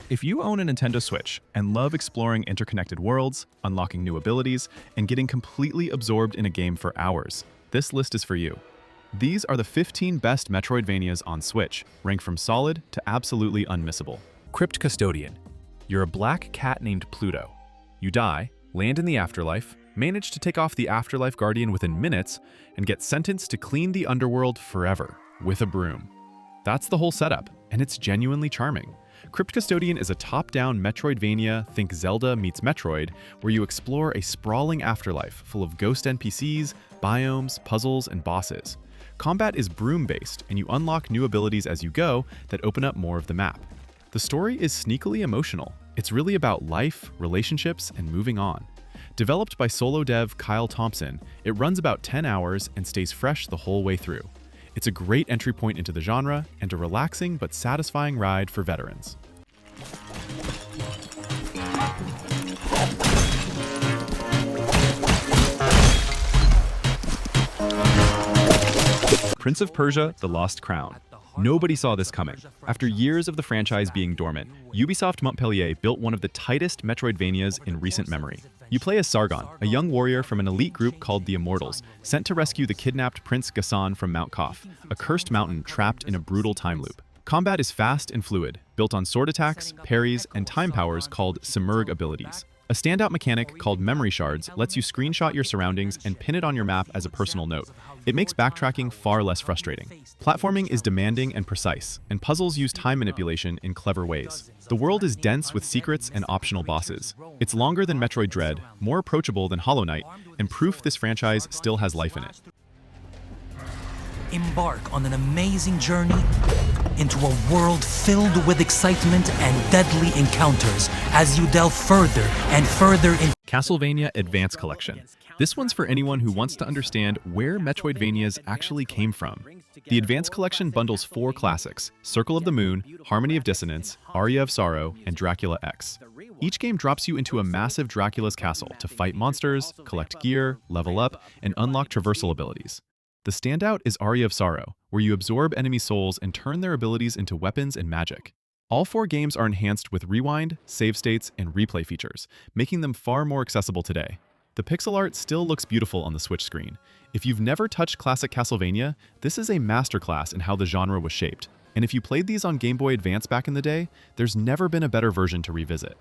If you own a Nintendo Switch and love exploring interconnected worlds, unlocking new abilities, and getting completely absorbed in a game for hours, this list is for you. These are the 15 best Metroidvanias on Switch, ranked from solid to absolutely unmissable. Crypt Custodian. You're a black cat named Pluto. You die, land in the afterlife, manage to take off the afterlife guardian within minutes, and get sentenced to clean the underworld forever with a broom. That's the whole setup, and it's genuinely charming. Crypt Custodian is a top-down Metroidvania, think Zelda meets Metroid, where you explore a sprawling afterlife full of ghost NPCs, biomes, puzzles, and bosses. Combat is broom-based, and you unlock new abilities as you go that open up more of the map. The story is sneakily emotional. It's really about life, relationships, and moving on. Developed by solo dev Kyle Thompson, it runs about 10 hours and stays fresh the whole way through. It's a great entry point into the genre and a relaxing but satisfying ride for veterans. Prince of Persia: The Lost Crown. Nobody saw this coming. After years of the franchise being dormant, Ubisoft Montpellier built one of the tightest Metroidvanias in recent memory. You play as Sargon, a young warrior from an elite group called the Immortals, sent to rescue the kidnapped Prince Ghassan from Mount Kof, a cursed mountain trapped in a brutal time loop. Combat is fast and fluid, built on sword attacks, parries, and time powers called Submerge abilities. A standout mechanic called Memory Shards lets you screenshot your surroundings and pin it on your map as a personal note. It makes backtracking far less frustrating. Platforming is demanding and precise, and puzzles use time manipulation in clever ways. The world is dense with secrets and optional bosses. It's longer than Metroid Dread, more approachable than Hollow Knight, and proof this franchise still has life in it. Embark on an amazing journey into a world filled with excitement and deadly encounters as you delve further and further into Castlevania Advance Collection. This one's for anyone who wants to understand where Metroidvanias actually came from. The Advance Collection bundles 4 classics: Circle of the Moon, Harmony of Dissonance, Aria of Sorrow, and Dracula X. Each game drops you into a massive Dracula's castle to fight monsters, collect gear, level up, and unlock traversal abilities. The standout is Aria of Sorrow, where you absorb enemy souls and turn their abilities into weapons and magic. All 4 games are enhanced with rewind, save states, and replay features, making them far more accessible today. The pixel art still looks beautiful on the Switch screen. If you've never touched classic Castlevania, this is a masterclass in how the genre was shaped. And if you played these on Game Boy Advance back in the day, there's never been a better version to revisit.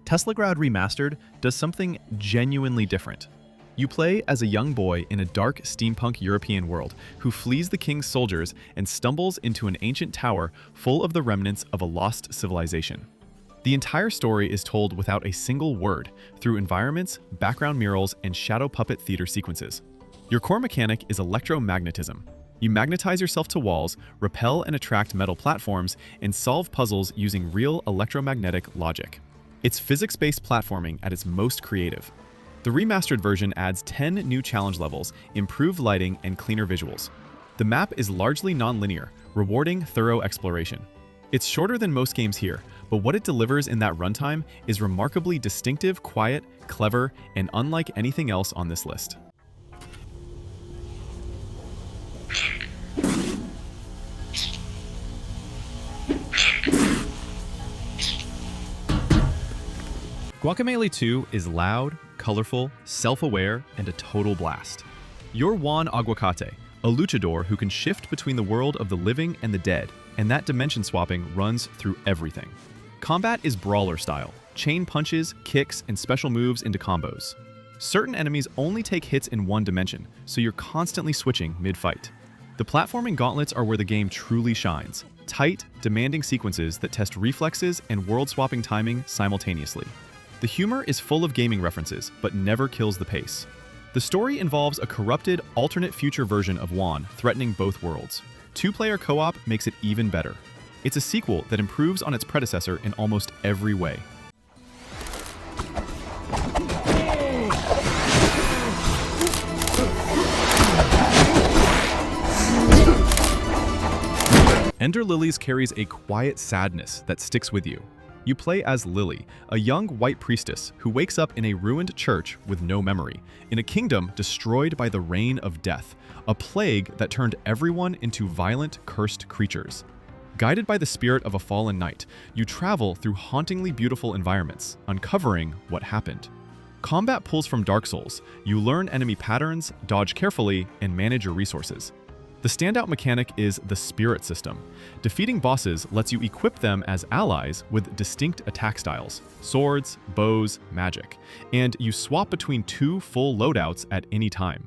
Teslagrad Remastered does something genuinely different. You play as a young boy in a dark steampunk European world who flees the king's soldiers and stumbles into an ancient tower full of the remnants of a lost civilization. The entire story is told without a single word, through environments, background murals, and shadow puppet theater sequences. Your core mechanic is electromagnetism. You magnetize yourself to walls, repel and attract metal platforms, and solve puzzles using real electromagnetic logic. It's physics-based platforming at its most creative. The remastered version adds 10 new challenge levels, improved lighting, and cleaner visuals. The map is largely non-linear, rewarding thorough exploration. It's shorter than most games here, but what it delivers in that runtime is remarkably distinctive, quiet, clever, and unlike anything else on this list. Guacamelee 2 is loud, colorful, self-aware, and a total blast. You're Juan Aguacate, a luchador who can shift between the world of the living and the dead, and that dimension swapping runs through everything. Combat is brawler style, chain punches, kicks, and special moves into combos. Certain enemies only take hits in one dimension, so you're constantly switching mid-fight. The platforming gauntlets are where the game truly shines. Tight, demanding sequences that test reflexes and world-swapping timing simultaneously. The humor is full of gaming references, but never kills the pace. The story involves a corrupted, alternate future version of Juan threatening both worlds. 2-player co-op makes it even better. It's a sequel that improves on its predecessor in almost every way. Ender Lilies carries a quiet sadness that sticks with you. You play as Lily, a young white priestess who wakes up in a ruined church with no memory, in a kingdom destroyed by the reign of death, a plague that turned everyone into violent, cursed creatures. Guided by the spirit of a fallen knight, you travel through hauntingly beautiful environments, uncovering what happened. Combat pulls from Dark Souls. You learn enemy patterns, dodge carefully, and manage your resources. The standout mechanic is the Spirit System. Defeating bosses lets you equip them as allies with distinct attack styles, swords, bows, magic, and you swap between 2 full loadouts at any time.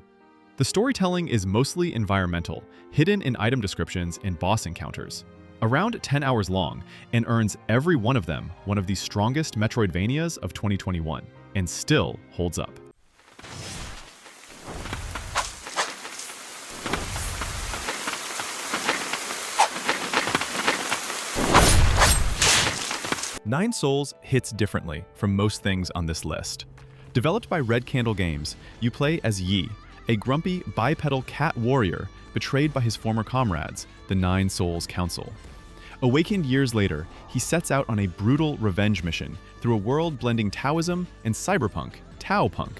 The storytelling is mostly environmental, hidden in item descriptions and boss encounters. Around 10 hours long, and earns every one of them one of the strongest Metroidvanias of 2021, and still holds up. Nine Souls hits differently from most things on this list. Developed by Red Candle Games, you play as Yi, a grumpy, bipedal cat warrior betrayed by his former comrades, the Nine Souls Council. Awakened years later, he sets out on a brutal revenge mission through a world blending Taoism and cyberpunk, Taopunk,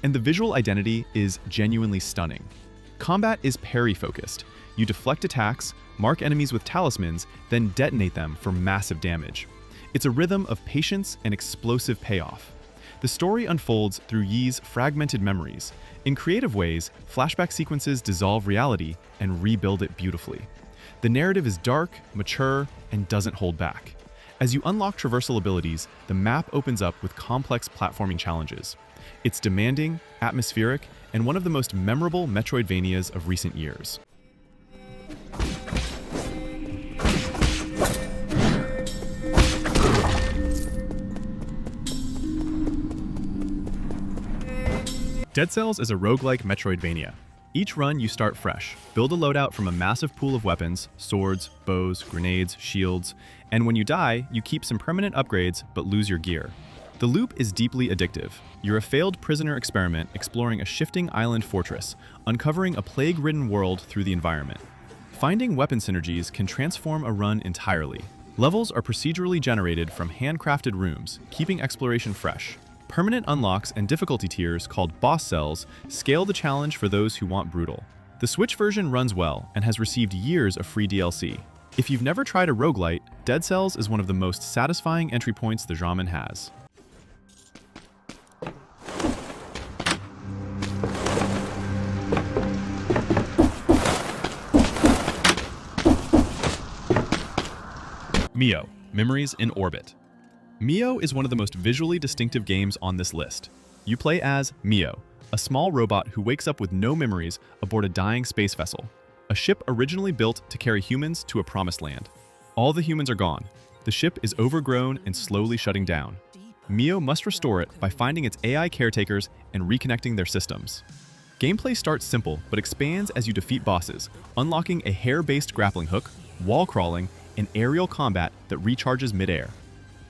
and the visual identity is genuinely stunning. Combat is parry-focused. You deflect attacks, mark enemies with talismans, then detonate them for massive damage. It's a rhythm of patience and explosive payoff. The story unfolds through Yi's fragmented memories. In creative ways, flashback sequences dissolve reality and rebuild it beautifully. The narrative is dark, mature, and doesn't hold back. As you unlock traversal abilities, the map opens up with complex platforming challenges. It's demanding, atmospheric, and one of the most memorable Metroidvanias of recent years. Dead Cells is a roguelike Metroidvania. Each run you start fresh, build a loadout from a massive pool of weapons, swords, bows, grenades, shields, and when you die, you keep some permanent upgrades but lose your gear. The loop is deeply addictive. You're a failed prisoner experiment exploring a shifting island fortress, uncovering a plague-ridden world through the environment. Finding weapon synergies can transform a run entirely. Levels are procedurally generated from handcrafted rooms, keeping exploration fresh. Permanent unlocks and difficulty tiers called boss cells scale the challenge for those who want brutal. The Switch version runs well and has received years of free DLC. If you've never tried a roguelite, Dead Cells is one of the most satisfying entry points the genre has. Mio, Memories in Orbit. Mio is one of the most visually distinctive games on this list. You play as Mio, a small robot who wakes up with no memories aboard a dying space vessel, a ship originally built to carry humans to a promised land. All the humans are gone. The ship is overgrown and slowly shutting down. Mio must restore it by finding its AI caretakers and reconnecting their systems. Gameplay starts simple but expands as you defeat bosses, unlocking a hair-based grappling hook, wall crawling, and aerial combat that recharges midair.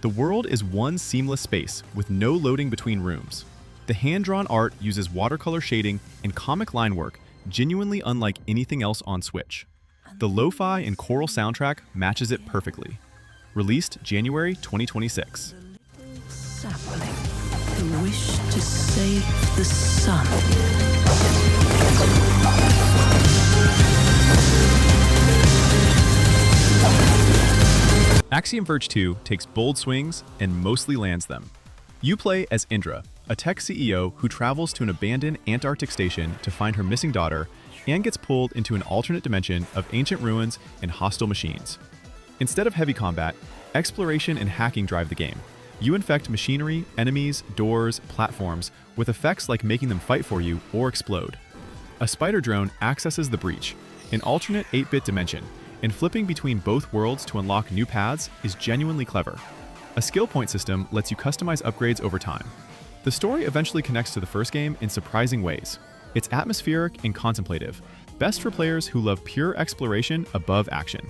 The world is one seamless space with no loading between rooms. The hand-drawn art uses watercolor shading and comic line work, genuinely unlike anything else on Switch. The lo-fi and choral soundtrack matches it perfectly. Released January 2026. Sapling who wish to save the sun. Axiom Verge 2 takes bold swings and mostly lands them. You play as Indra, a tech CEO who travels to an abandoned Antarctic station to find her missing daughter and gets pulled into an alternate dimension of ancient ruins and hostile machines. Instead of heavy combat, exploration and hacking drive the game. You infect machinery, enemies, doors, platforms with effects like making them fight for you or explode. A spider drone accesses the breach, an alternate 8-bit dimension, and flipping between both worlds to unlock new paths is genuinely clever. A skill point system lets you customize upgrades over time. The story eventually connects to the first game in surprising ways. It's atmospheric and contemplative, best for players who love pure exploration above action.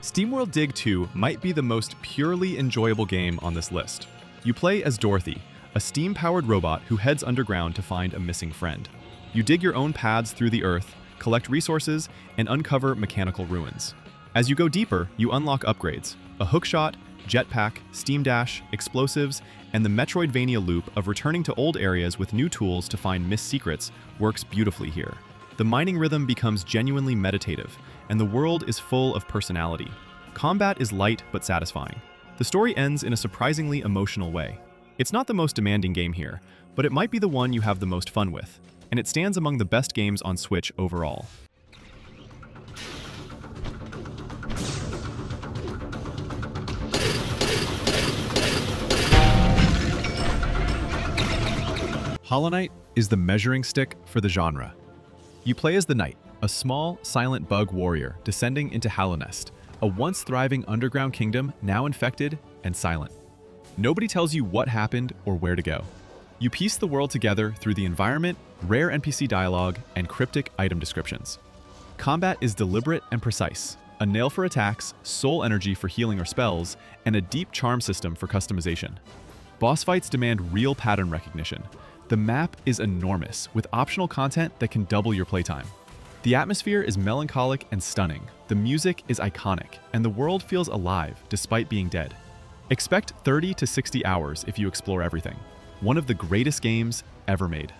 SteamWorld Dig 2 might be the most purely enjoyable game on this list. You play as Dorothy, a steam-powered robot who heads underground to find a missing friend. You dig your own paths through the earth, collect resources, and uncover mechanical ruins. As you go deeper, you unlock upgrades: a hookshot, jetpack, steam dash, explosives, and the Metroidvania loop of returning to old areas with new tools to find missed secrets works beautifully here. The mining rhythm becomes genuinely meditative, and the world is full of personality. Combat is light but satisfying. The story ends in a surprisingly emotional way. It's not the most demanding game here, but it might be the one you have the most fun with, and it stands among the best games on Switch overall. Hollow Knight is the measuring stick for the genre. You play as the Knight, a small, silent bug warrior descending into Hallownest, a once thriving underground kingdom now infected and silent. Nobody tells you what happened or where to go. You piece the world together through the environment, rare NPC dialogue, and cryptic item descriptions. Combat is deliberate and precise, a nail for attacks, soul energy for healing or spells, and a deep charm system for customization. Boss fights demand real pattern recognition. The map is enormous, with optional content that can double your playtime. The atmosphere is melancholic and stunning, the music is iconic, and the world feels alive despite being dead. Expect 30 to 60 hours if you explore everything. One of the greatest games ever made.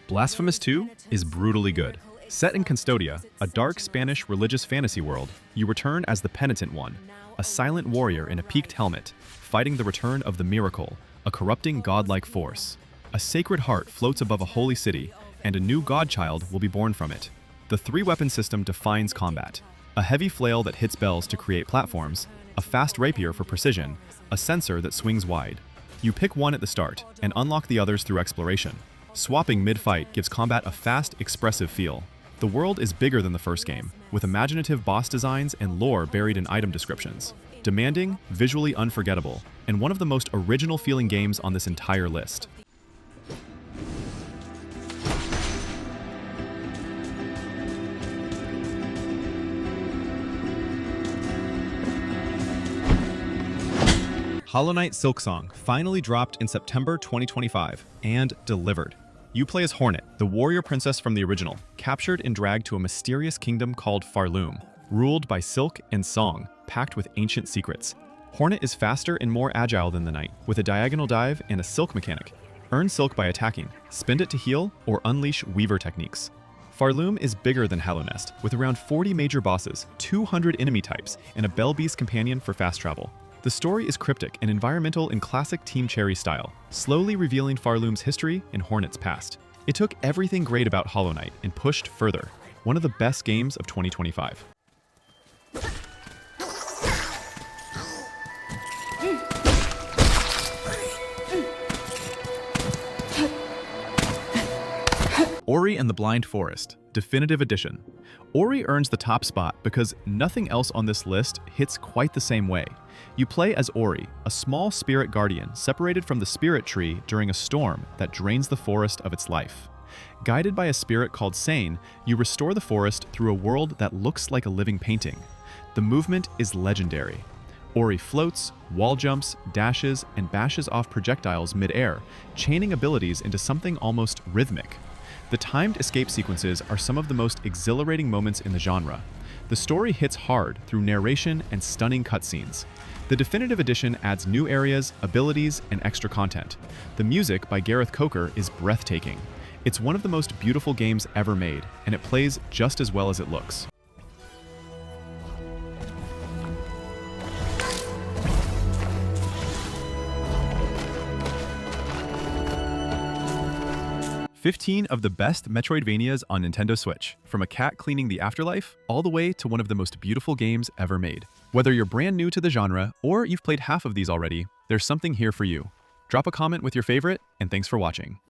Blasphemous 2 is brutally good. Set in Custodia, a dark Spanish religious fantasy world, you return as the Penitent One, a silent warrior in a peaked helmet, fighting the return of the Miracle, a corrupting godlike force. A sacred heart floats above a holy city, and a new godchild will be born from it. The three-weapon system defines combat: a heavy flail that hits bells to create platforms, a fast rapier for precision, a censer that swings wide. You pick one at the start, and unlock the others through exploration. Swapping mid-fight gives combat a fast, expressive feel. The world is bigger than the first game, with imaginative boss designs and lore buried in item descriptions. Demanding, visually unforgettable, and one of the most original-feeling games on this entire list. Hollow Knight Silksong finally dropped in September 2025 and delivered. You play as Hornet, the warrior princess from the original, captured and dragged to a mysterious kingdom called Farloom, ruled by Silk and Song, packed with ancient secrets. Hornet is faster and more agile than the Knight, with a diagonal dive and a Silk mechanic. Earn Silk by attacking, spend it to heal, or unleash Weaver techniques. Farloom is bigger than Hallownest, with around 40 major bosses, 200 enemy types, and a Bell Beast companion for fast travel. The story is cryptic and environmental in classic Team Cherry style, slowly revealing Farloom's history and Hornet's past. It took everything great about Hollow Knight and pushed further. One of the best games of 2025. Ori and the Blind Forest, Definitive Edition. Ori earns the top spot because nothing else on this list hits quite the same way. You play as Ori, a small spirit guardian separated from the spirit tree during a storm that drains the forest of its life. Guided by a spirit called Sane, you restore the forest through a world that looks like a living painting. The movement is legendary. Ori floats, wall jumps, dashes, and bashes off projectiles mid-air, chaining abilities into something almost rhythmic. The timed escape sequences are some of the most exhilarating moments in the genre. The story hits hard through narration and stunning cutscenes. The Definitive Edition adds new areas, abilities, and extra content. The music by Gareth Coker is breathtaking. It's one of the most beautiful games ever made, and it plays just as well as it looks. "15 of the best Metroidvanias on Nintendo Switch, from a cat cleaning the afterlife all the way to one of the most beautiful games ever made. Whether you're brand new to the genre or you've played half of these already, there's something here for you. Drop a comment with your favorite, and thanks for watching.